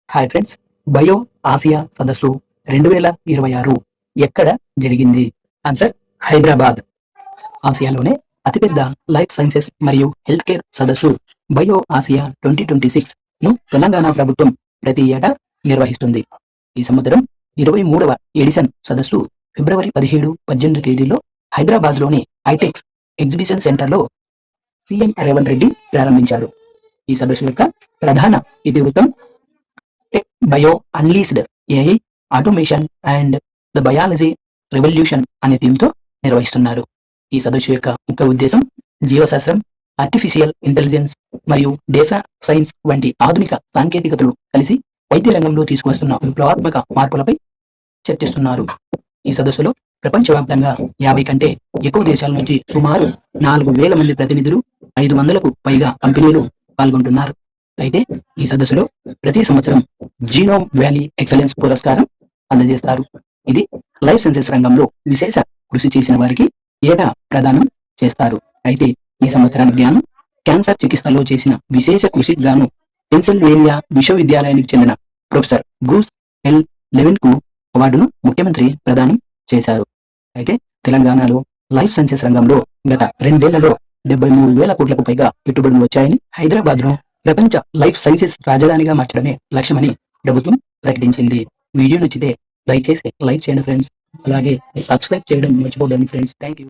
Hi friends, bio Asia సదస్సు 2026 ఎక్కడ జరిగింది? ఆన్సర్ హైదరాబాద్. ఆసియాలోనే అతిపెద్ద లైఫ్ సైన్సెస్ మరియు హెల్త్ కేర్ సదస్సు బయో ఆసియా 2026 ను తెలంగాణ ప్రభుత్వం ప్రతి ఏటా నిర్వహిస్తుంది. ఈ సంవత్సరం 23వ ఎడిషన్ సదస్సు ఫిబ్రవరి 17-18 తేదీల్లో హైదరాబాద్లోని ఐటెక్స్ ఎగ్జిబిషన్ సెంటర్లో సీఎం రేవంత్ రెడ్డి ప్రారంభించారు. ఈ సదస్సు యొక్క ప్రధాన ఇతివృత్తం tech bio unleashed AI automation and the biology revolution అనే థీమ్తో నిర్వహిస్తున్నారు. ఈ సదస్సు యొక్క ముఖ్య ఉద్దేశం జీవశాస్త్రం, ఆర్టిఫిషియల్ ఇంటెలిజెన్స్ మరియు డేటా సైన్స్ వంటి ఆధునిక సాంకేతికతలు కలిసి వైద్య రంగంలో తీసుకువస్తున్న విప్లవాత్మక మార్పులపై చర్చిస్తున్నారు. ఈ సదస్సులో ప్రపంచవ్యాప్తంగా 50 కంటే ఎక్కువ దేశాల నుంచి సుమారు 4,000 మంది ప్రతినిధులు, 500కు పైగా కంపెనీలు పాల్గొంటున్నారు. అయితే ఈ సదస్సులో ప్రతి సంవత్సరం జీనోమ్ వ్యాలీ ఎక్సలెన్స్ పురస్కారం అందజేస్తారు. ఇది లైఫ్ సైన్సెస్ రంగంలో విశేష కృషి చేసిన వారికి ఏటా ప్రదానం చేస్తారు. అయితే ఈ సంవత్సరానికి గాను క్యాన్సర్ చికిత్సలో చేసిన విశేష కృషికి గాను పెన్సిల్వేనియా విశ్వవిద్యాలయానికి చెందిన ప్రొఫెసర్ బ్రూస్ ఎల్ లెవిన్ కు అవార్డును ముఖ్యమంత్రి ప్రదానం చేశారు. అయితే తెలంగాణలో లైఫ్ సైన్సెస్ రంగంలో గత 2 ఏళ్లలో 73,000 కోట్లకు పైగా పెట్టుబడులు వచ్చాయని, హైదరాబాద్ ను ప్రపంచ లైఫ్ సైన్సెస్ రాజధానిగా మార్చడమే లక్ష్యమని ప్రభుత్వం ప్రకటించింది. వీడియో నచ్చితే లైక్ చేయండి ఫ్రెండ్స్. అలాగే సబ్స్క్రైబ్ చేయడం మర్చిపోకండి ఫ్రెండ్స్. Thank you.